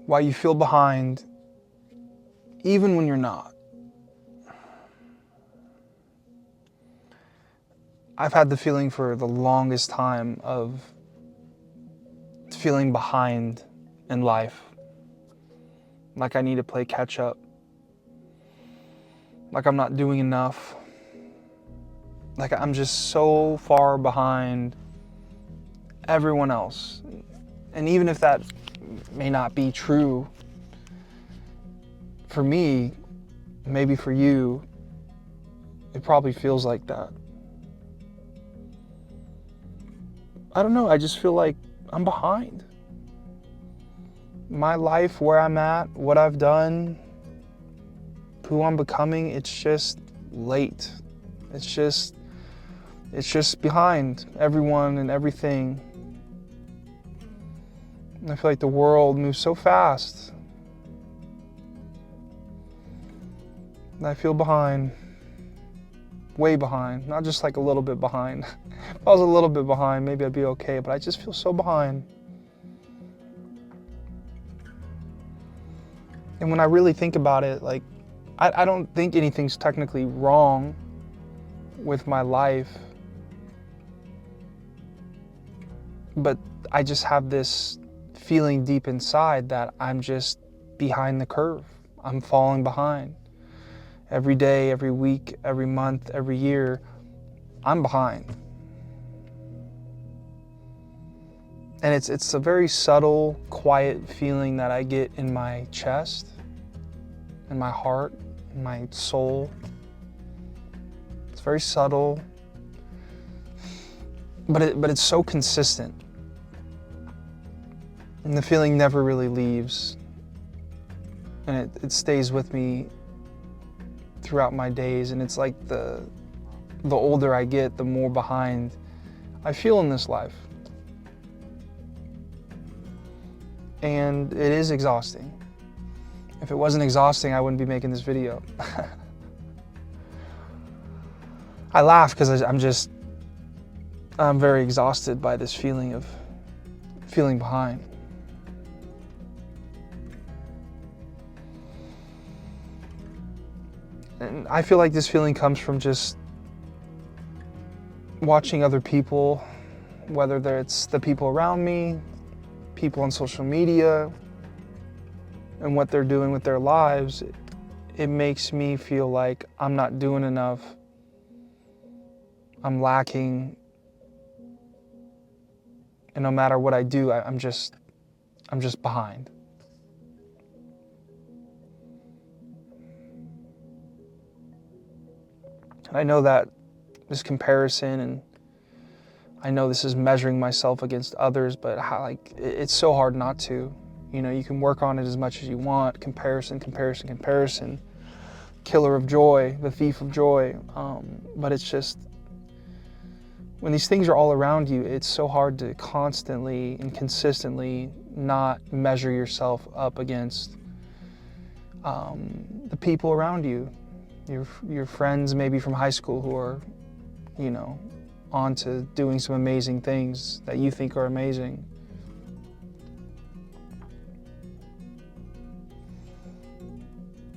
why you feel behind even when you're not. I've had the feeling for the longest time of feeling behind in life. Like I need to play catch up. Like I'm not doing enough. Like I'm just so far behind everyone else. And even if that may not be true, for me, maybe for you, it probably feels like that. I don't know, I just feel like I'm behind. My life, where I'm at, what I've done, who I'm becoming, it's just late. It's just behind everyone and everything. And I feel like the world moves so fast. And I feel behind. Way behind, not just like a little bit behind. If I was a little bit behind, maybe I'd be okay, but I just feel so behind. And when I really think about it, like, I don't think anything's technically wrong with my life, but I just have this feeling deep inside that I'm just behind the curve. I'm falling behind. Every day, every week, every month, every year, I'm behind. And it's a very subtle, quiet feeling that I get in my chest, in my heart, in my soul. It's very subtle, but it's so consistent. And the feeling never really leaves. And it stays with me throughout my days. And it's like the older I get, the more behind I feel in this life. And it is exhausting. If it wasn't exhausting, I wouldn't be making this video. I laugh because I'm very exhausted by this feeling of feeling behind. And I feel like this feeling comes from just watching other people, whether it's the people around me, people on social media, and what they're doing with their lives. It makes me feel like I'm not doing enough. I'm lacking. And no matter what I do, I'm just behind. And I know that this comparison, and I know this is measuring myself against others, but it's so hard not to. You know, you can work on it as much as you want. Comparison, comparison, comparison. Killer of joy, the thief of joy. But it's just, when these things are all around you, it's so hard to constantly and consistently not measure yourself up against the people around you. Your friends maybe from high school who are, you know, on to doing some amazing things that you think are amazing.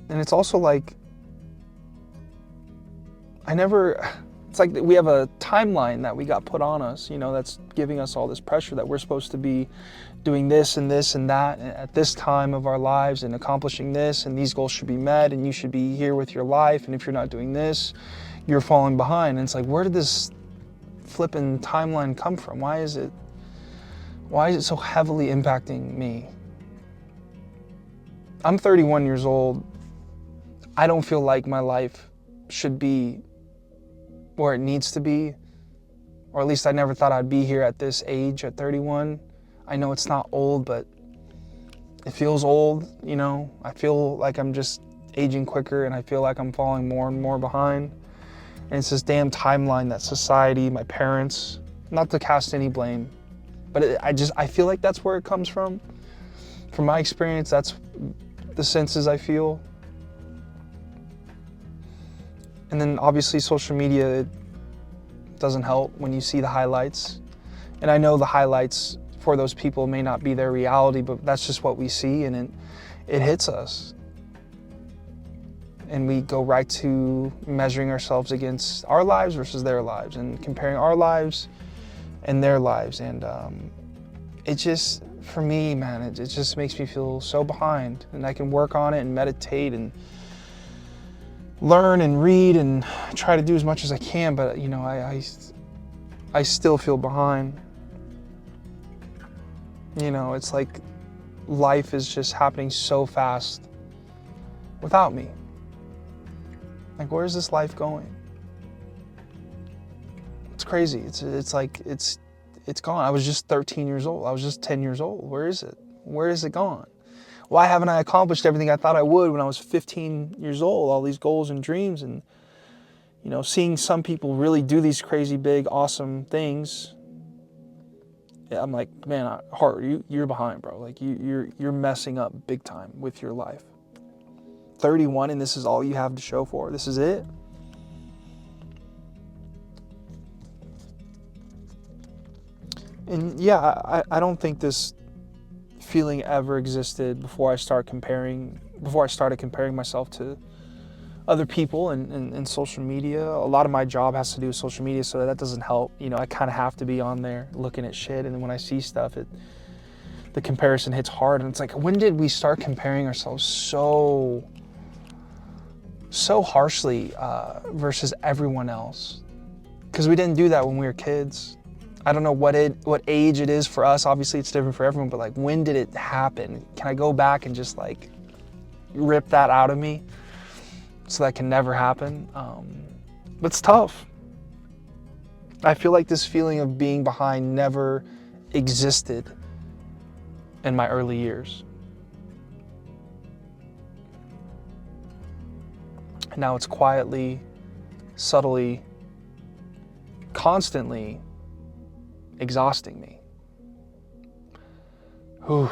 And it's also like, it's like we have a timeline that we got put on us, you know, that's giving us all this pressure that we're supposed to be doing this and this and that at this time of our lives and accomplishing this, and these goals should be met, and you should be here with your life, and if you're not doing this, you're falling behind. And it's like, where did this flipping timeline come from? Why is it so heavily impacting me? I'm 31 years old. I don't feel like my life should be where it needs to be, or at least I never thought I'd be here at this age, at 31. I know it's not old, but it feels old, you know? I feel like I'm just aging quicker, and I feel like I'm falling more and more behind. And it's this damn timeline that society, my parents, not to cast any blame, but I feel like that's where it comes from. From my experience, that's the senses I feel. And then obviously social media, it doesn't help when you see the highlights. And I know the highlights for those people may not be their reality, but that's just what we see, and it hits us. And we go right to measuring ourselves against our lives versus their lives and comparing our lives and their lives. And it just, for me, man, it just makes me feel so behind. And I can work on it and meditate and learn and read and try to do as much as I can, but you know, I still feel behind. You know, it's like life is just happening so fast without me. Like, where's this life going? It's crazy. It's like it's gone. I was just 13 years old. I was just 10 years old. Where is it? Where is it gone? Why haven't I accomplished everything I thought I would when I was 15 years old? All these goals and dreams, and you know, seeing some people really do these crazy, big, awesome things. Yeah, I'm like, man, Hart, you're behind, bro. Like you're messing up big time with your life. 31, and this is all you have to show for. This is it. And yeah, I don't think this feeling ever existed before I started comparing myself to other people and social media. A lot of my job has to do with social media, so that doesn't help. You know, I kind of have to be on there looking at shit, and then when I see stuff, the comparison hits hard. And it's like, when did we start comparing ourselves so harshly versus everyone else? Because we didn't do that when we were kids. I don't know what age it is for us. Obviously, it's different for everyone, but like, when did it happen? Can I go back and just like rip that out of me so that can never happen? But it's tough. I feel like this feeling of being behind never existed in my early years. And now it's quietly, subtly, constantly exhausting me. Whew.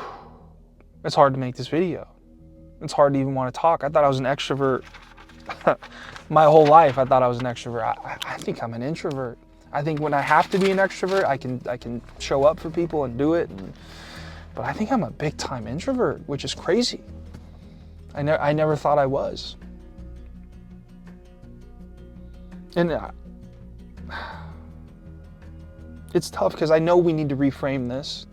It's hard to make this video. It's hard to even want to talk. I thought I was an extrovert. My whole life I thought I was an extrovert. I think I'm an introvert. I think when I have to be an extrovert, I can show up for people and do it. But I think I'm a big time introvert, which is crazy. I never thought I was. And it's tough because I know we need to reframe this.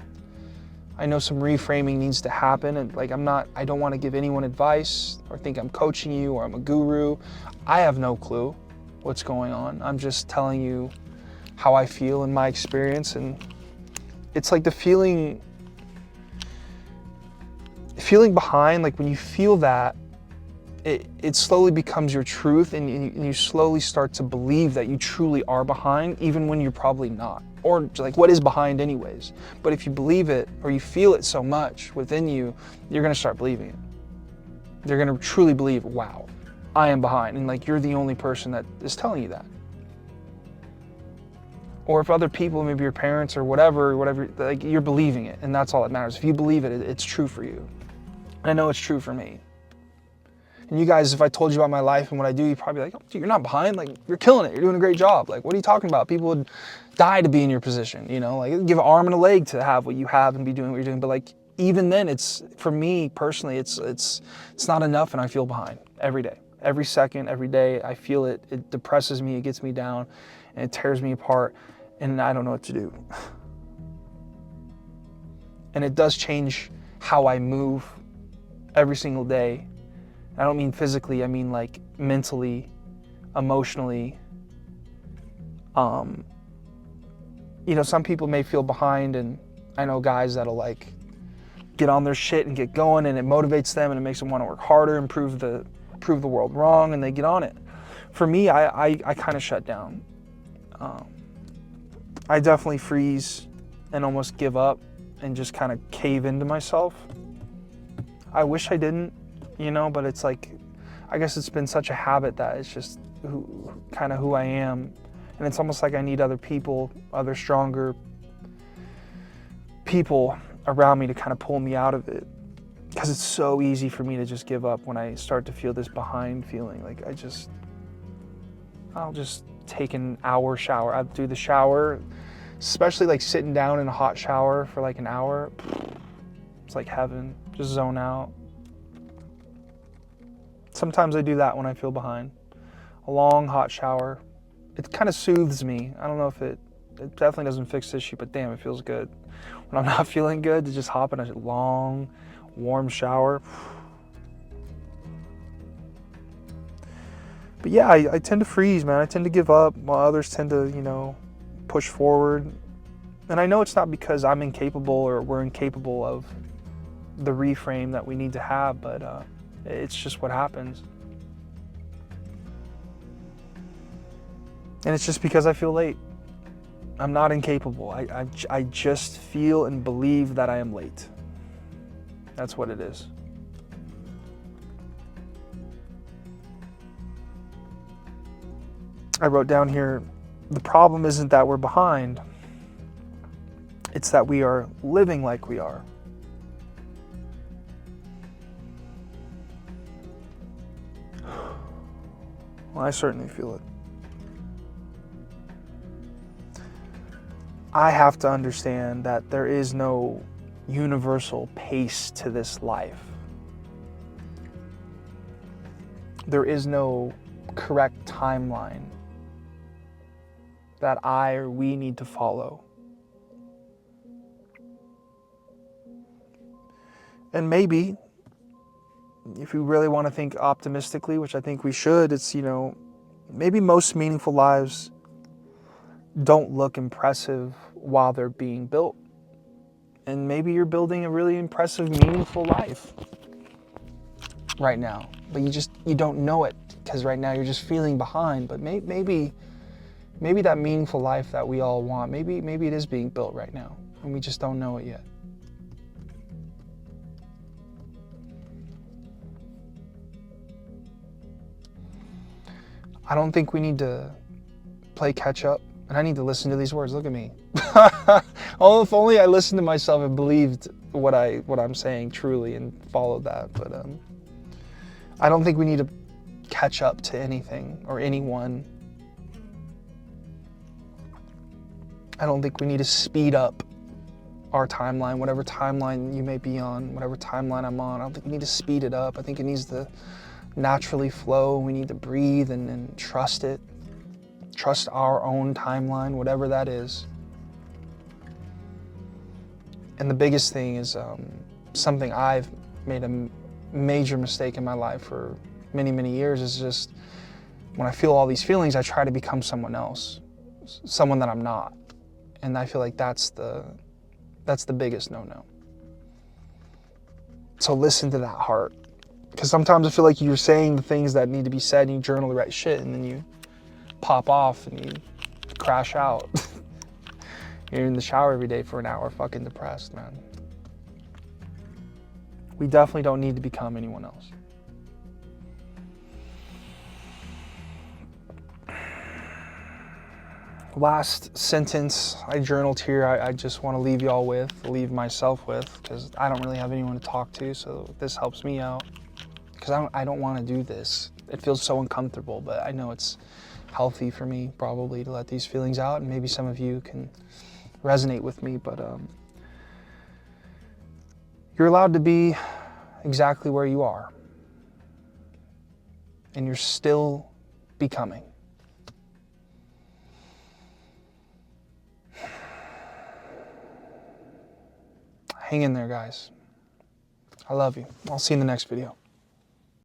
I know some reframing needs to happen, and like I don't want to give anyone advice or think I'm coaching you or I'm a guru. I have no clue what's going on. I'm just telling you how I feel in my experience, and it's like the feeling behind, like when you feel that, it slowly becomes your truth, and you slowly start to believe that you truly are behind, even when you're probably not. Or like, what is behind anyways? But if you believe it or you feel it so much within you, you're gonna start believing it. You're gonna truly believe, wow, I am behind. And like, you're the only person that is telling you that. Or if other people, maybe your parents or whatever, like, you're believing it, and that's all that matters. If you believe it, it's true for you. And I know it's true for me. And you guys, if I told you about my life and what I do, you'd probably be like, oh, dude, you're not behind. Like, you're killing it. You're doing a great job. Like, what are you talking about? People would die to be in your position, you know? Like, give an arm and a leg to have what you have and be doing what you're doing. But like, even then, it's, for me personally, it's not enough, and I feel behind every day. Every second, every day, I feel it. It depresses me, it gets me down, and it tears me apart, and I don't know what to do. And it does change how I move every single day. I don't mean physically, I mean like mentally, emotionally. You know, some people may feel behind, and I know guys that'll like get on their shit and get going, and it motivates them and it makes them want to work harder and prove the world wrong, and they get on it. For me, I kind of shut down. I definitely freeze and almost give up and just kind of cave into myself. I wish I didn't, you know, but it's like, I guess it's been such a habit that it's just kind of who I am. And it's almost like I need other people, other stronger people around me to kind of pull me out of it. Because it's so easy for me to just give up when I start to feel this behind feeling. Like, I'll just take an hour shower. I'll do the shower, especially like sitting down in a hot shower for like an hour. It's like heaven, just zone out. Sometimes I do that when I feel behind. A long hot shower. It kind of soothes me. I don't know if it definitely doesn't fix the issue, but damn, it feels good. When I'm not feeling good, to just hop in a long, warm shower. But yeah, I tend to freeze, man. I tend to give up while others tend to, you know, push forward. And I know it's not because I'm incapable or we're incapable of the reframe that we need to have, but it's just what happens. And it's just because I feel late. I'm not incapable. I just feel and believe that I am late. That's what it is. I wrote down here, the problem isn't that we're behind. It's that we are living like we are. Well, I certainly feel it. I have to understand that there is no universal pace to this life. There is no correct timeline that I or we need to follow. And maybe, if we really want to think optimistically, which I think we should, it's, you know, maybe most meaningful lives don't look impressive while they're being built. And maybe you're building a really impressive, meaningful life right now, but you don't know it because right now you're just feeling behind. But maybe that meaningful life that we all want, maybe it is being built right now and we just don't know it yet. I don't think we need to play catch up, and I need to listen to these words. Look at me. Oh, if only I listened to myself and believed what I'm saying truly and followed that. But I don't think we need to catch up to anything or anyone. I don't think we need to speed up our timeline, whatever timeline you may be on, whatever timeline I'm on. I don't think we need to speed it up. I think it needs to naturally flow. We need to breathe and trust it. Trust our own timeline, whatever that is. And the biggest thing is something I've made a major mistake in my life for many, many years is just when I feel all these feelings, I try to become someone else, someone that I'm not. And I feel like that's the biggest no-no. So listen to that heart. Because sometimes I feel like you're saying the things that need to be said and you journal the right shit and then you pop off and you crash out. You're in the shower every day for an hour fucking depressed, man. We definitely don't need to become anyone else. Last sentence I journaled here, I just want to leave y'all with, leave myself with, because I don't really have anyone to talk to, so this helps me out. Because I don't want to do this. It feels so uncomfortable, but I know it's healthy for me probably to let these feelings out, and maybe some of you can resonate with me, but you're allowed to be exactly where you are, and you're still becoming. Hang in there, guys. I love you. I'll see you in the next video.